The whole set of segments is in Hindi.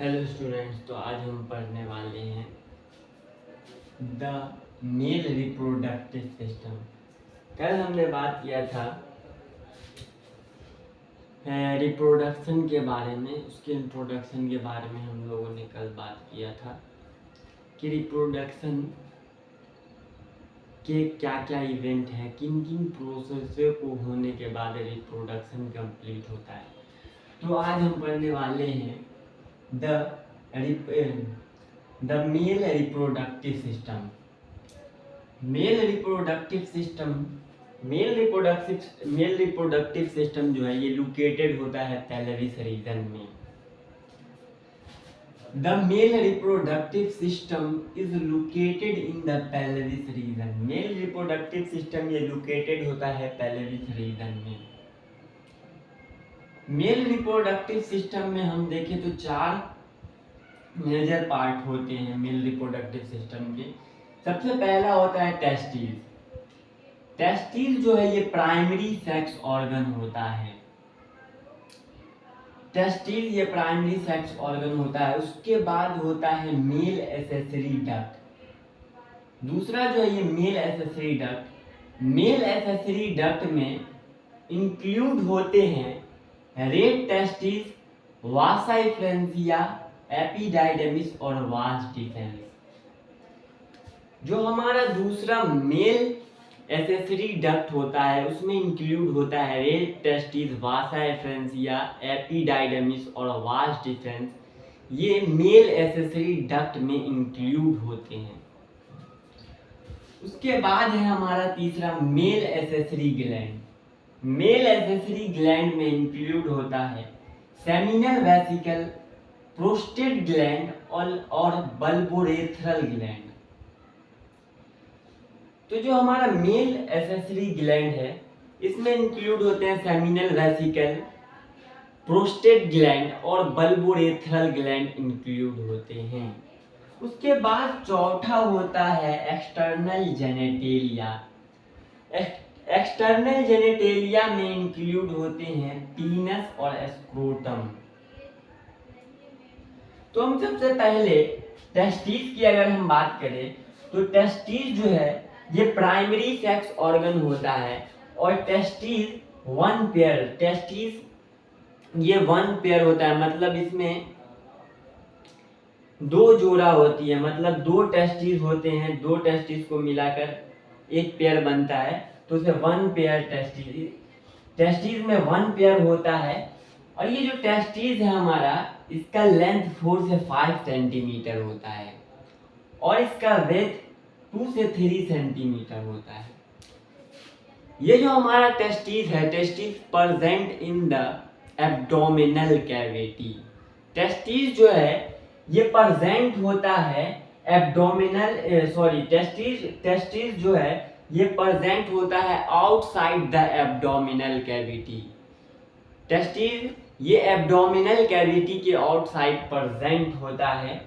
हेलो स्टूडेंट्स, तो आज हम पढ़ने वाले हैं द मेल रिप्रोडक्टिव सिस्टम। कल हमने बात किया था रिप्रोडक्शन के बारे में, उसके इंट्रोडक्शन के बारे में हम लोगों ने कल बात किया था कि रिप्रोडक्शन के क्या क्या इवेंट हैं, किन किन प्रोसेस को होने के बाद रिप्रोडक्शन कंप्लीट होता है। तो आज हम पढ़ने वाले हैं the male reproductive system. Male reproductive system जो है ये लोकेटेड होता है पेल्विस रीजन में। The male reproductive system is located in the pelvis region. Male reproductive system ये लोकेटेड होता है पेल्विस रीजन में। मेल रिप्रोडक्टिव सिस्टम में हम देखें तो 4 मेजर पार्ट होते हैं मेल रिप्रोडक्टिव सिस्टम के। सबसे पहला होता है टेस्टिस। टेस्टिस जो है ये प्राइमरी सेक्स ऑर्गन होता है। टेस्टिस ये प्राइमरी सेक्स ऑर्गन होता है। उसके बाद होता है मेल एसेसरी डक्ट। दूसरा जो है ये male accessory duct. Male accessory duct में इंक्लूड होते हैं रेड टेस्टिस, वासा एफ्रेंसिया, एपिडाइडमिस और वास डिफेंस। जो हमारा दूसरा मेल एसेसरी डक्ट होता है उसमें इंक्लूड होता है रेड टेस्टिस, वासा एफ्रेंसिया, एपिडाइडमिस और वास डिफेंस। ये मेल एसेसरी डक्ट में इंक्लूड होते हैं। उसके बाद है हमारा तीसरा male accessory gland. Male accessory gland में इंक्लूड होता है सेमिनल वेसिकल, प्रोस्टेट ग्लैंड और बल्बोरेथ्रल ग्लैंड। तो जो हमारा मेल एसेसरी ग्लैंड है इसमें इंक्लूड होते हैं सेमिनल वेसिकल, प्रोस्टेट ग्लैंड और बल्बोरेथ्रल ग्लैंड इंक्लूड होते हैं। उसके बाद चौथा होता है एक्सटर्नल जेनेटेलिया। एक्सटर्नल जेनेटेलिया में इंक्लूड होते हैं पीनस और स्क्रोटम। तो हम सबसे पहले टेस्टिस की अगर हम बात करें तो टेस्टिस जो है ये प्राइमरी सेक्स ऑर्गन होता है और टेस्टिस वन पेयर होता है। मतलब इसमें 2 जोड़ा होती है, मतलब 2 टेस्टिस होते हैं। 2 टेस्टिस को मिलाकर एक पेयर बनता है तो उसे 1 पेयर टेस्टिस में 1 पेयर होता है। और ये जो टेस्टिस है हमारा, इसका लेंथ 4 से 5 सेंटीमीटर होता है और इसका वेट 2 से 3 सेंटीमीटर होता है। ये जो हमारा टेस्टिस है, testis present in the abdominal cavity. Testis जो है ये प्रेजेंट होता है टेस्टिस जो है ये प्रेजेंट होता है outside the abdominal cavity. Testis ये एब्डोमिनल कैविटी के आउटसाइड प्रेजेंट होता है।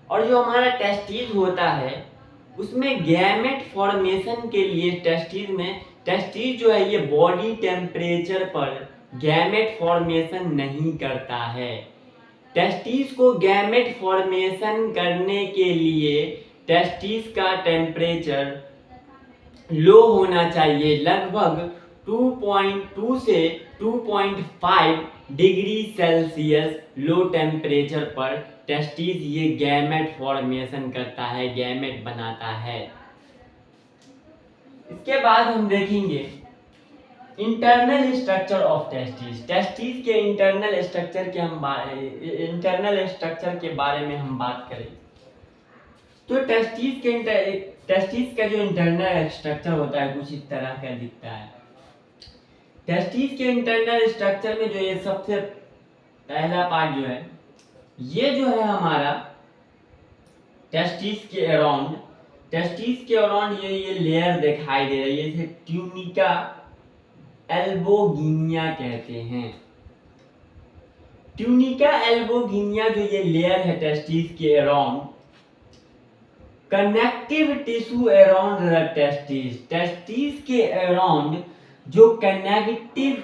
और जो हमारा टेस्टिस होता है उसमें गैमेट फॉर्मेशन के लिए टेस्टिस जो है ये बॉडी टेम्परेचर पर गैमेट फॉर्मेशन नहीं करता है। टेस्टिस को गैमेट फॉर्मेशन करने के लिए टेस्टिस का टेम्परेचर लो होना चाहिए, लगभग 2.2 से 2.5 डिग्री सेल्सियस लो टेम्परेचर पर टेस्टिस ये गैमेट फॉर्मेशन करता है, गैमेट बनाता है। इसके बाद हम देखेंगे internal structure of testis. Testis के इंटरनल स्ट्रक्चर के बारे में हम बात करें तो टेस्टिस का जो इंटरनल स्ट्रक्चर होता है कुछ इस तरह का दिखता है। टेस्टिस के इंटरनल स्ट्रक्चर में जो ये सबसे पहला पार्ट जो है ये जो है हमारा टेस्टिस के अराउंड ये लेयर दिखाई दे रही है, इसे ट्यूनिका एल्बोगिनिया कहते हैं। ट्यूनिका एल्बोगिनिया जो ये लेयर है टेस्टिस के around, connective tissue around the testis के अराउंड जो कनेक्टिव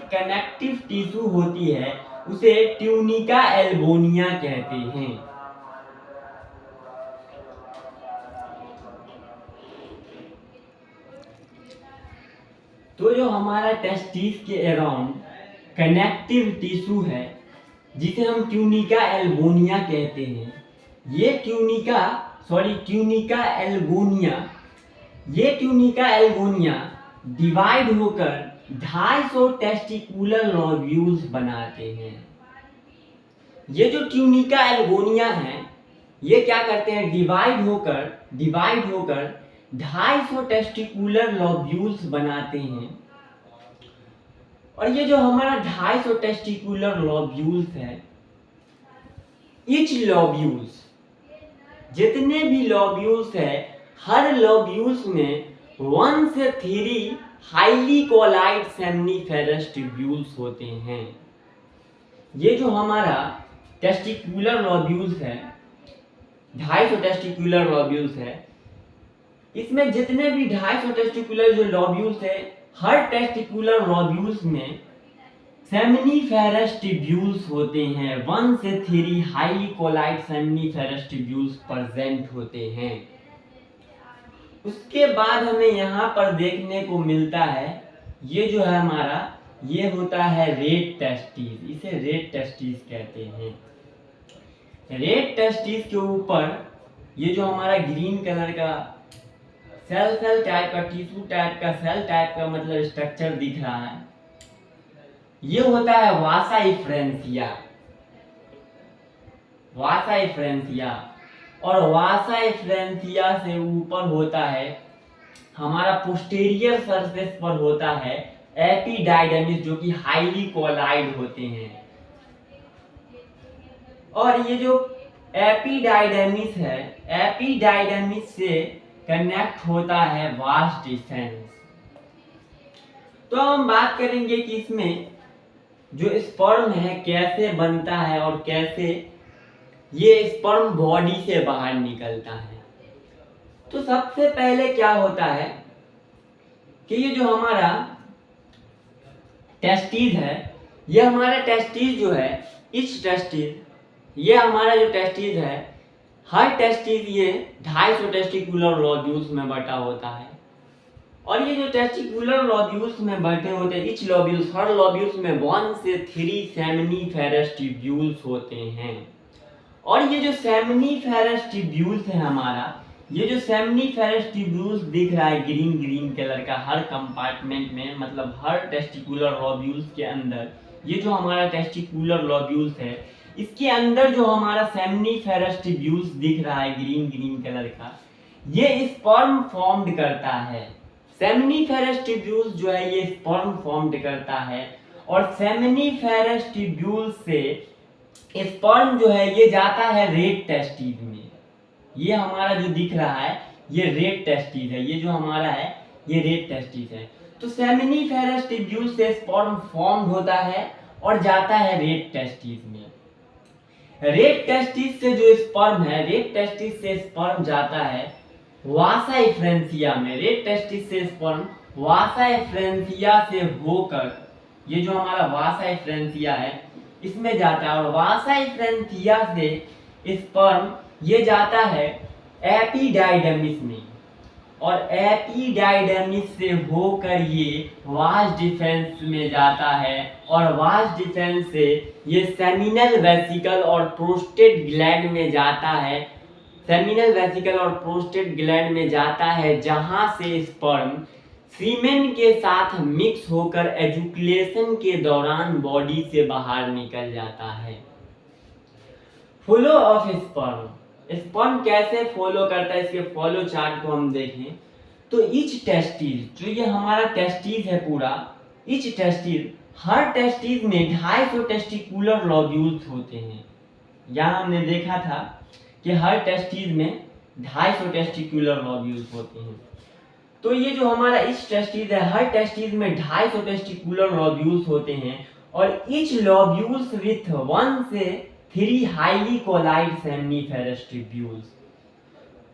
टिश्यू होती है उसे ट्यूनिका एल्बोनिया कहते हैं। तो जो हमारा टेस्टिस के अराउंड कनेक्टिव टिश्यू है जिसे हम ट्यूनिका एल्बोनिया कहते हैं, ये ट्यूनिका एल्बोनिया डिवाइड होकर 250 टेस्टिकुलर लोब्यूल्स बनाते हैं। ये जो ट्यूनिका एल्बोनिया है ये क्या करते हैं, डिवाइड होकर 250 टेस्टिकुलर लोब्यूल्स बनाते हैं। और ये जो हमारा 250 टेस्टिकुलर लोब्यूल्स है, ईच लोब्यूल्स, जितने भी लोब्यूल्स है, हर लोब्यूल्स में 1 से 3 हाईली कोलाइड सेमनीफेरस ट्यूब्यूल्स होते हैं। ये जो हमारा टेस्टिकुलर लोब्यूल्स है, 250 टेस्टिकुलर लोब्यूल्स है, इसमें जितने भी 250 टेस्टिकुलर जो लोब्यूल्स है, हर टेस्टिकुलर लोब्यूल्स में सेमनीफेरस ट्यूब्यूल्स होते हैं। 1 से 3 highly coiled seminiferous tubules present होते हैं। उसके बाद हमें यहाँ पर देखने को मिलता है, ये जो है हमारा, ये होता है रेड टेस्टिस, इसे रेड टेस्टिस कहते हैं। रेड टेस्टिस के ऊपर ये जो हमारा ग्रीन कलर का सेल टाइप का, टिश्यू टाइप का, सेल टाइप का मतलब स्ट्रक्चर दिख रहा है, ये होता है वासा इफ्रेंसिया। और वासा इफ्रेंसिया से ऊपर होता है हमारा पोस्टीरियर सरफेस पर होता है एपिडाइडमिस, जो कि हाईली कोलाइड होते हैं। और ये जो एपिडाइडमिस है, एपिडाइडमिस से कनेक्ट होता है वास डिफेंस। तो हम बात करेंगे कि इसमें जो स्पर्म है कैसे बनता है और कैसे ये स्पर्म बॉडी से बाहर निकलता है। तो सबसे पहले क्या होता है कि ये जो हमारा टेस्टिस है, ये हमारा टेस्टिस जो है, इस टेस्टिस, ये हमारा जो टेस्टिस है, हर टेस्टिस ये 250 टेस्टिकुलर लोब्यूल्स में बटा होता है। और ये जो टेस्टिकुलर लोब्यूल्स में बटे होते हैं, इच लोब्यूल्स, हर लोब्यूल्स में 1 से 3 सेमनीफेरस ट्यूब्यूल्स होते हैं। और ये जो सेमनीफेरस ट्यूब्यूल्स है हमारा, ये जो सेमनीफेरस ट्यूब्यूल्स दिख रहा है ग्रीन कलर का हर कंपार्टमेंट में, मतलब हर टेस्टिकुलर लोब्यूल्स के अंदर, ये जो हमारा टेस्टिकुलर लोब्यूल्स है, इसके अंदर जो हमारा सेमनीफेरस ट्यूब्यूल्स दिख रहा है ग्रीन कलर का, ये स्पर्म फॉर्म्ड करता है। सेमनीफेरस ट्यूब्यूल्स जो है ये स्पर्म फॉर्म्ड करता है। और सेमनीफेरस ट्यूब्यूल्स से स्पर्म जो है ये जाता है रेड टेस्टिस में। ये हमारा जो दिख रहा है ये रेड टेस्टिस है, ये जो हमारा है ये रेड टेस्टिस है। तो सेमनीफेरस ट्यूब्यूल से स्पर्म फॉर्म्ड होता है और जाता है रेड टेस्टिस में। रेड टेस्टिस से जो स्पर्म है, रेड टेस्टिस से स्पर्म जाता है वासा इफ्रेंसिया में। रेड टेस्टिस से स्पर्म वासा इफ्रेंसिया से होकर, ये जो हमारा वासा इफ्रेंसिया है इसमें जाता है, और वासा इफ्रेंसिया से स्पर्म ये जाता है एपिडाइडमिस में, और एपिडाइडमिस से होकर ये वास डिफेंस में जाता है, और वास डिफेंस से ये सेमिनल वेसिकल और प्रोस्टेट ग्लैंड में जाता है। सेमिनल वेसिकल और प्रोस्टेट ग्लैंड में जाता है, जहां से स्पर्म सीमेन के साथ मिक्स होकर एजुकुलेशन के दौरान बॉडी से बाहर निकल जाता है। फ्लो ऑफ स्पर्म, स्पर्म कैसे फॉलो करता है, इसके फॉलो चार्ट को हम देखें तो ईच टेस्टिस, जो ये हमारा टेस्टिस है पूरा, ईच टेस्टिस, हर टेस्टिस में 250 टेस्टिकुलर लोब्यूल्स होते हैं। यहाँ हमने देखा था कि हर टेस्टिस में 250 टेस्टिकुलर लोब्यूल्स होते हैं। तो ये जो हमारा ईच टेस्टिस है, हर टेस्टिस में 250 टेस्टिकुलर लोब्यूल्स होते हैं, और ईच लोब्यूल्स विथ 1 से 3 हाईली कोलाइड सेमनीफेरस ट्यूब्यूल्स।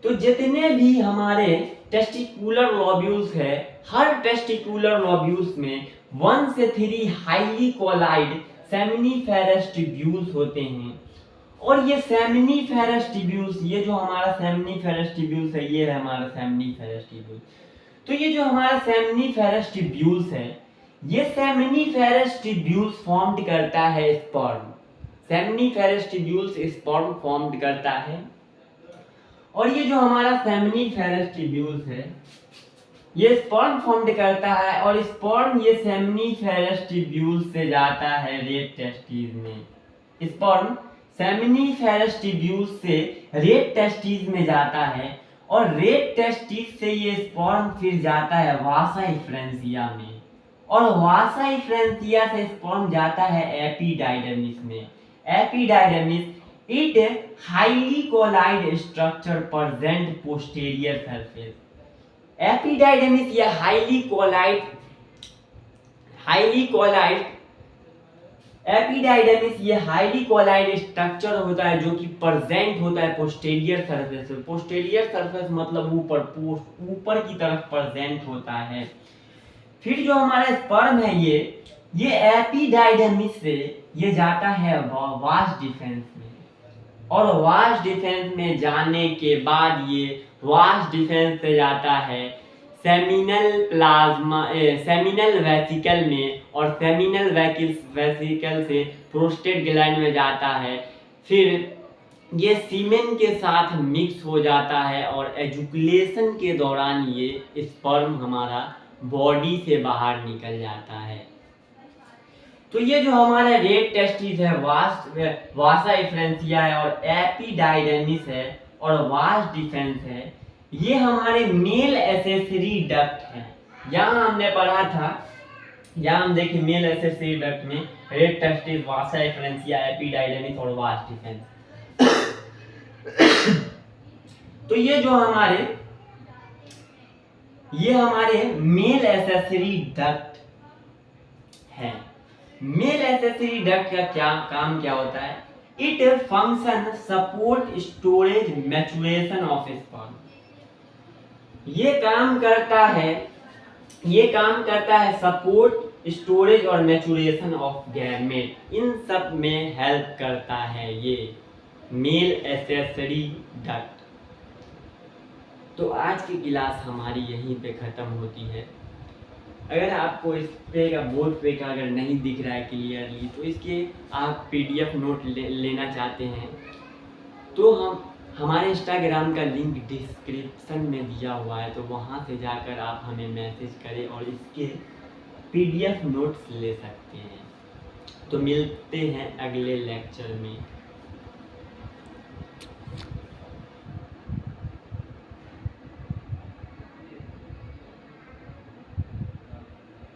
तो जितने भी हमारे टेस्टिकुलर लोब्यूल्स है, हर टेस्टिकुलर लोब्यूल्स में 1 से 3 हाईली कोलाइड सेमिनिफेरस ट्यूब्यूल्स होते हैं। और ये सेमिनिफेरस ट्यूब्यूल्स, ये जो हमारा सेमिनिफेरस ट्यूब्यूल्स है, ये है हमारा सेमिनिफेरस ट्यूब्यूल। तो ये जो हमारा सेमिनिफेरस ट्यूब्यूल्स है, ये सेमिनिफेरस ट्यूब्यूल्स फॉर्म्ड करता है sperm. Seminiferous tubules sperm formed करता है। और ये जो हमारा सेमिनिफेरस ट्यूब्यूल्स है, ये स्पर्म फॉर्म्ड करता है, और स्पर्म ये सेमिनिफेरस ट्यूब्यूल्स से जाता है रेड टेस्टिस में। स्पर्म सेमिनिफेरस ट्यूब्यूल्स से रेड टेस्टिस में जाता है, और रेड टेस्टिस से ये स्पर्म फिर जाता है वासा इफ्रेंसिया में, और वासा इफ्रेंसिया से स्पर्म जाता है एपिडाइडर्मिस में। Epididymis it highly coiled structure present posterior surface. Epididymis ये हाईली कोलाइड एपिडाइडर्मिस ये हाईली कोलाइड स्ट्रक्चर होता है जो कि प्रेजेंट होता है पोस्टीरियर सरफेस पे। पोस्टीरियर सरफेस मतलब ऊपर की तरफ प्रेजेंट होता है। फिर जो हमारा स्पर्म है, ये एपिडाइडर्मिस से ये जाता है वास डिफेंस में, और वास डिफेंस में जाने के बाद ये वास डिफेंस से जाता है सेमिनल वेसिकल में, और सेमिनल वेसिकल से प्रोस्टेट ग्लैंड में जाता है। फिर ये सीमेन के साथ मिक्स हो जाता है, और एजुकुलेशन के दौरान ये स्पर्म हमारा बॉडी से बाहर निकल जाता है। तो ये जो हमारा रेड टेस्टिस है, वासा इफ्रेंसिया है, और एपिडाइडर्मिस है, और वास डिफेंस है, ये हमारे मेल एसेसरी डक्ट है। यहाँ हमने पढ़ा था, यहाँ हम देखिए मेल एसेसरी डक्ट में रेड टेस्टिस, वासा इफ्रेंसिया, एपिडाइडर्मिस और वास डिफेंस। तो ये जो हमारे मेल एसेसरी डक्ट है। मेल एसेसरी डक्ट का काम क्या होता है? It function support storage maturation of sperm. ये काम करता है सपोर्ट स्टोरेज और मैचुरेशन ऑफ गैमेट, इन सब में हेल्प करता है ये मेल एसेसरी डक्ट। तो आज की क्लास हमारी यहीं पे ख़त्म होती है। अगर आपको इस पे का बोर्ड पे का अगर नहीं दिख रहा है क्लियरली, तो इसके आप PDF नोट लेना चाहते हैं तो हमारे इंस्टाग्राम का लिंक डिस्क्रिप्शन में दिया हुआ है, तो वहाँ से जाकर आप हमें मैसेज करें और इसके PDF नोट्स ले सकते हैं। तो मिलते हैं अगले लेक्चर में।